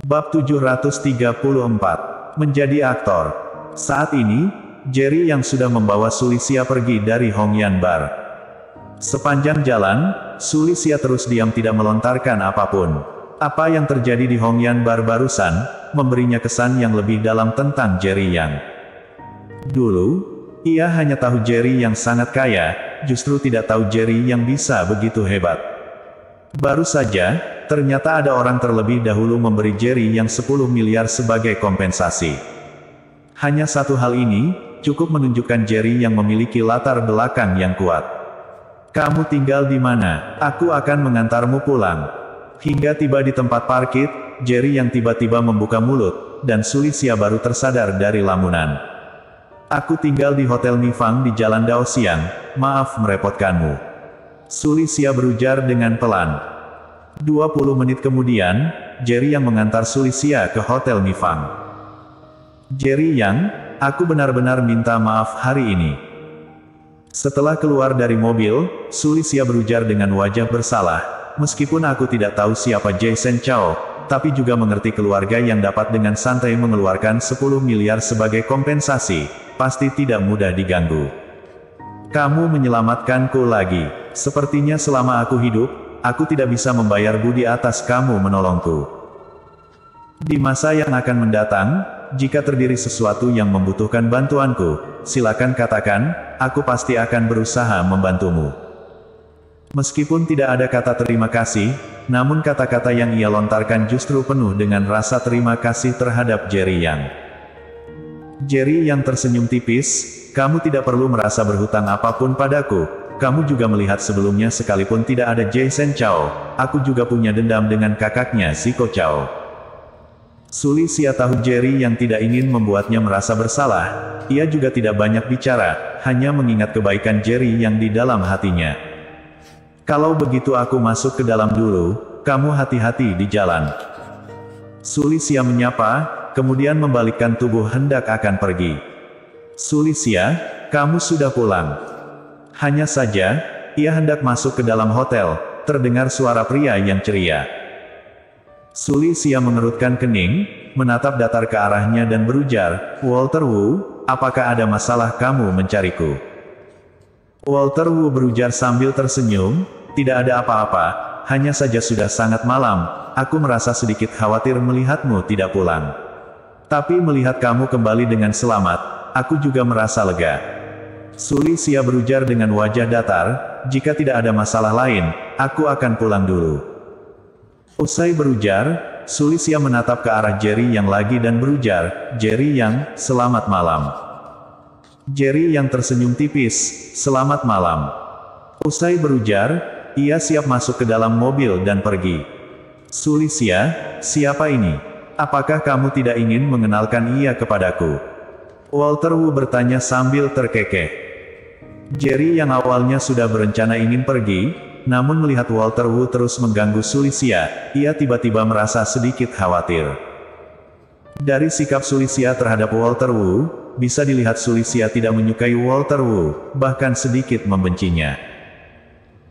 Bab 734. Menjadi aktor. Saat ini, Jerry yang sudah membawa Sulisia pergi dari Hongyan Bar. Sepanjang jalan, Sulisia terus diam tidak melontarkan apapun. Apa yang terjadi di Hongyan Bar barusan, memberinya kesan yang lebih dalam tentang Jerry Yang. Dulu, ia hanya tahu Jerry yang sangat kaya, justru tidak tahu Jerry yang bisa begitu hebat. Baru saja, ternyata ada orang terlebih dahulu memberi Jerry yang 10 miliar sebagai kompensasi. Hanya satu hal ini, cukup menunjukkan Jerry yang memiliki latar belakang yang kuat. Kamu tinggal di mana? Aku akan mengantarmu pulang. Hingga tiba di tempat parkir, Jerry yang tiba-tiba membuka mulut, dan Sulisia baru tersadar dari lamunan. Aku tinggal di Hotel Nifang di Jalan Daosian, maaf merepotkanmu. Sulisia berujar dengan pelan. 20 menit kemudian, Jerry yang mengantar Sulisia ke Hotel Nifang. Jerry Yang, aku benar-benar minta maaf hari ini. Setelah keluar dari mobil, Sulisia berujar dengan wajah bersalah, meskipun aku tidak tahu siapa Jason Chow, tapi juga mengerti keluarga yang dapat dengan santai mengeluarkan 10 miliar sebagai kompensasi, pasti tidak mudah diganggu. Kamu menyelamatkanku lagi. Sepertinya selama aku hidup, aku tidak bisa membayar budi atas kamu menolongku. Di masa yang akan mendatang, jika terjadi sesuatu yang membutuhkan bantuanku, silakan katakan, aku pasti akan berusaha membantumu. Meskipun tidak ada kata terima kasih, namun kata-kata yang ia lontarkan justru penuh dengan rasa terima kasih terhadap Jerry Yang. Jerry yang tersenyum tipis, kamu tidak perlu merasa berhutang apapun padaku. Kamu juga melihat sebelumnya sekalipun tidak ada Jason Chow, aku juga punya dendam dengan kakaknya Zico Chow. Sulisia tahu Jerry yang tidak ingin membuatnya merasa bersalah. Ia juga tidak banyak bicara, hanya mengingat kebaikan Jerry yang di dalam hatinya. Kalau begitu aku masuk ke dalam dulu, kamu hati-hati di jalan. Sulisia menyapa, kemudian membalikkan tubuh hendak akan pergi. Sulisia, kamu sudah pulang. Hanya saja, ia hendak masuk ke dalam hotel, terdengar suara pria yang ceria. Sulisia mengerutkan kening, menatap datar ke arahnya dan berujar, Walter Wu, apakah ada masalah kamu mencariku? Walter Wu berujar sambil tersenyum, tidak ada apa-apa, hanya saja sudah sangat malam, aku merasa sedikit khawatir melihatmu tidak pulang. Tapi melihat kamu kembali dengan selamat, aku juga merasa lega. Sulisia berujar dengan wajah datar, jika tidak ada masalah lain, aku akan pulang dulu. Usai berujar, Sulisia menatap ke arah Jerry yang lagi dan berujar, Jerry Yang, selamat malam. Jerry yang tersenyum tipis, selamat malam. Usai berujar, ia siap masuk ke dalam mobil dan pergi. Sulisia, siapa ini? Apakah kamu tidak ingin mengenalkan ia kepadaku? Walter Wu bertanya sambil terkekeh. Jerry yang awalnya sudah berencana ingin pergi, namun melihat Walter Wu terus mengganggu Sulisia, ia tiba-tiba merasa sedikit khawatir. Dari sikap Sulisia terhadap Walter Wu, bisa dilihat Sulisia tidak menyukai Walter Wu, bahkan sedikit membencinya.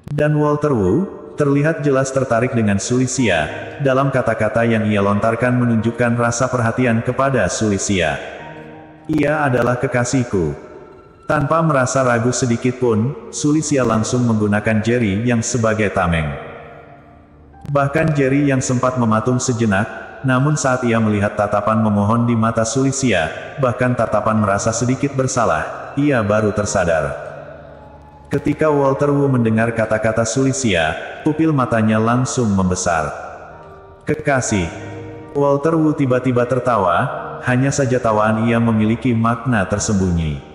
Dan Walter Wu, terlihat jelas tertarik dengan Sulisia, dalam kata-kata yang ia lontarkan menunjukkan rasa perhatian kepada Sulisia. Ia adalah kekasihku. Tanpa merasa ragu sedikit pun, Sulisia langsung menggunakan Jerry yang sebagai tameng. Bahkan Jerry yang sempat mematung sejenak, namun saat ia melihat tatapan memohon di mata Sulisia, bahkan tatapan merasa sedikit bersalah, ia baru tersadar. Ketika Walter Wu mendengar kata-kata Sulisia, pupil matanya langsung membesar. Kekasih. Walter Wu tiba-tiba tertawa, hanya saja tawaan ia memiliki makna tersembunyi.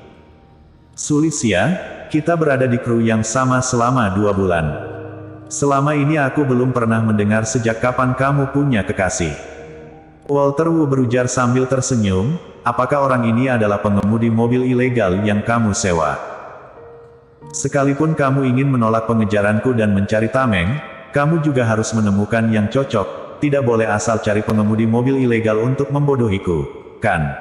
Sulisia, kita berada di kru yang sama selama 2 bulan. Selama ini aku belum pernah mendengar sejak kapan kamu punya kekasih. Walter Wu berujar sambil tersenyum, apakah orang ini adalah pengemudi mobil ilegal yang kamu sewa? Sekalipun kamu ingin menolak pengejaranku dan mencari tameng, kamu juga harus menemukan yang cocok, tidak boleh asal cari pengemudi mobil ilegal untuk membodohiku, kan?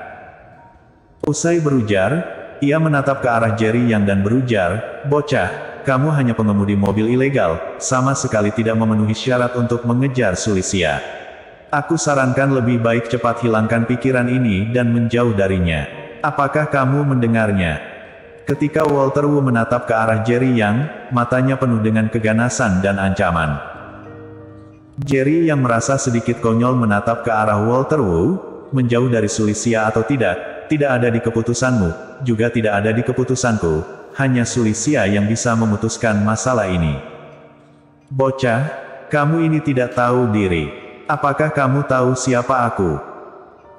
Usai berujar, ia menatap ke arah Jerry Yang dan berujar, bocah, kamu hanya pengemudi mobil ilegal, sama sekali tidak memenuhi syarat untuk mengejar Sulisia. Aku sarankan lebih baik cepat hilangkan pikiran ini dan menjauh darinya. Apakah kamu mendengarnya? Ketika Walter Wu menatap ke arah Jerry Yang, matanya penuh dengan keganasan dan ancaman. Jerry yang merasa sedikit konyol menatap ke arah Walter Wu, menjauh dari Sulisia atau tidak ada di keputusanmu, juga tidak ada di keputusanku, hanya Sulisia yang bisa memutuskan masalah ini. Bocah, kamu ini tidak tahu diri. Apakah kamu tahu siapa aku?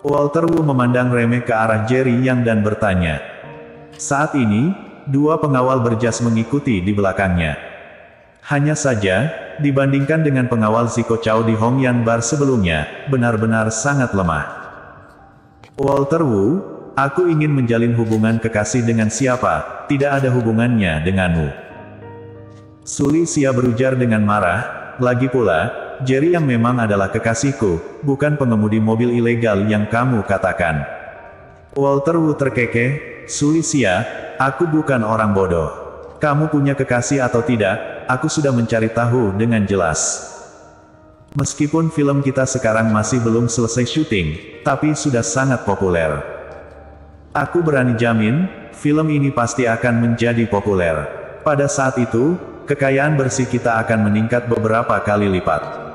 Walter Wu memandang remeh ke arah Jerry Yang dan bertanya. Saat ini, dua pengawal berjas mengikuti di belakangnya. Hanya saja, dibandingkan dengan pengawal Ziko Chao di Hongyan Bar sebelumnya, benar-benar sangat lemah. Walter Wu, aku ingin menjalin hubungan kekasih dengan siapa, tidak ada hubungannya denganmu. Sulisia berujar dengan marah, lagi pula, Jerry yang memang adalah kekasihku, bukan pengemudi mobil ilegal yang kamu katakan. Walter Wu terkekeh, Sulisia, aku bukan orang bodoh. Kamu punya kekasih atau tidak, aku sudah mencari tahu dengan jelas. Meskipun film kita sekarang masih belum selesai syuting, tapi sudah sangat populer. Aku berani jamin, film ini pasti akan menjadi populer. Pada saat itu, kekayaan bersih kita akan meningkat beberapa kali lipat.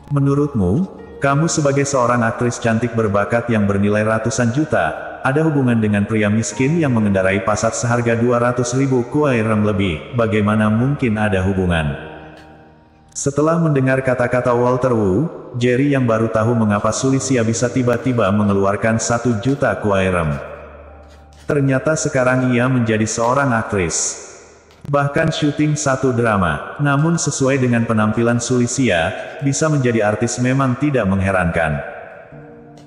Menurutmu, kamu sebagai seorang aktris cantik berbakat yang bernilai ratusan juta, ada hubungan dengan pria miskin yang mengendarai Passat seharga 200.000 kuai rem lebih, bagaimana mungkin ada hubungan? Setelah mendengar kata-kata Walter Wu, Jerry yang baru tahu mengapa Sulisia bisa tiba-tiba mengeluarkan 1 juta kuai rem. Ternyata sekarang ia menjadi seorang aktris. Bahkan syuting satu drama, namun sesuai dengan penampilan Sulisia, bisa menjadi artis memang tidak mengherankan.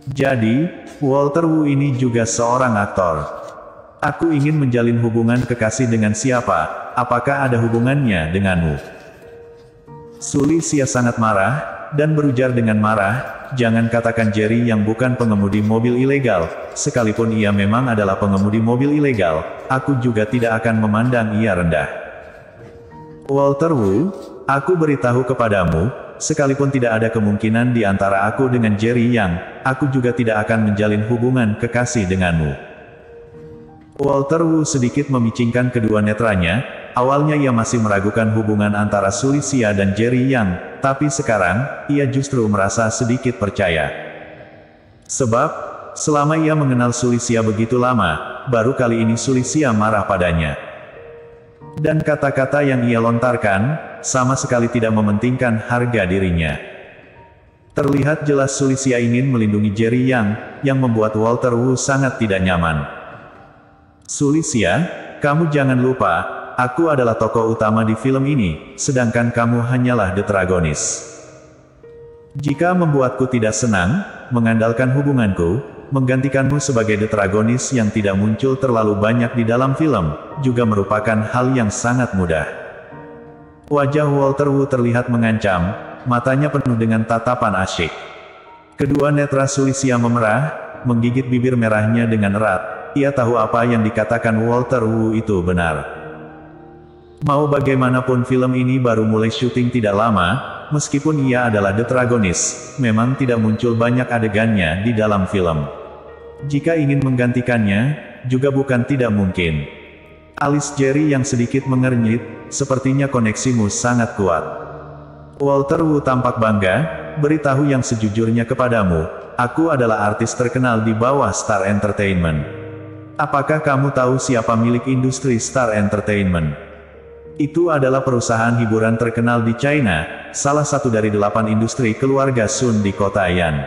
Jadi, Walter Wu ini juga seorang aktor. Aku ingin menjalin hubungan kekasih dengan siapa, apakah ada hubungannya denganmu? Sulisia sangat marah, dan berujar dengan marah, jangan katakan Jerry yang bukan pengemudi mobil ilegal, sekalipun ia memang adalah pengemudi mobil ilegal, aku juga tidak akan memandang ia rendah. Walter Wu, aku beritahu kepadamu, sekalipun tidak ada kemungkinan di antara aku dengan Jerry Yang, aku juga tidak akan menjalin hubungan kekasih denganmu. Walter Wu sedikit memicingkan kedua netranya, awalnya ia masih meragukan hubungan antara Sulisia dan Jerry Yang, tapi sekarang, ia justru merasa sedikit percaya. Sebab, selama ia mengenal Sulisia begitu lama, baru kali ini Sulisia marah padanya. Dan kata-kata yang ia lontarkan, sama sekali tidak mementingkan harga dirinya. Terlihat jelas Sulisia ingin melindungi Jerry Yang, yang membuat Walter Wu sangat tidak nyaman. Sulisia, kamu jangan lupa, aku adalah tokoh utama di film ini, sedangkan kamu hanyalah detragonis. Jika membuatku tidak senang, mengandalkan hubunganku, menggantikanmu sebagai detragonis yang tidak muncul terlalu banyak di dalam film, juga merupakan hal yang sangat mudah. Wajah Walter Wu terlihat mengancam, matanya penuh dengan tatapan asyik. Kedua netra Sulisia memerah, menggigit bibir merahnya dengan erat. Ia tahu apa yang dikatakan Walter Wu itu benar. Mau bagaimanapun film ini baru mulai syuting tidak lama, meskipun ia adalah detragonis, memang tidak muncul banyak adegannya di dalam film. Jika ingin menggantikannya, juga bukan tidak mungkin. Alis Jerry yang sedikit mengernyit, sepertinya koneksimu sangat kuat. Walter Wu tampak bangga, beritahu yang sejujurnya kepadamu, aku adalah artis terkenal di bawah Star Entertainment. Apakah kamu tahu siapa milik industri Star Entertainment? Itu adalah perusahaan hiburan terkenal di China, salah satu dari 8 industri keluarga Sun di kota Yan.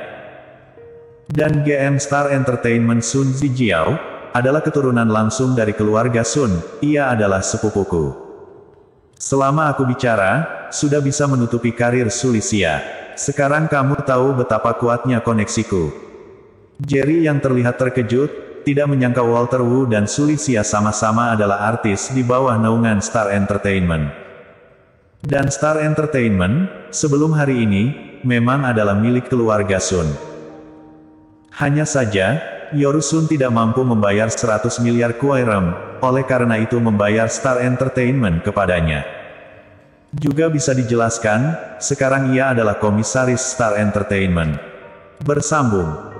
Dan GM Star Entertainment Sun Zijiao, adalah keturunan langsung dari keluarga Sun, ia adalah sepupuku. Selama aku bicara, sudah bisa menutupi karir Sulisia. Sekarang kamu tahu betapa kuatnya koneksiku. Jerry yang terlihat terkejut, tidak menyangka Walter Wu dan Sulisia sama-sama adalah artis di bawah naungan Star Entertainment. Dan Star Entertainment, sebelum hari ini, memang adalah milik keluarga Sun. Hanya saja, Yoru Sun tidak mampu membayar 100 miliar kuai rem, oleh karena itu membayar Star Entertainment kepadanya. Juga bisa dijelaskan, sekarang ia adalah komisaris Star Entertainment. Bersambung.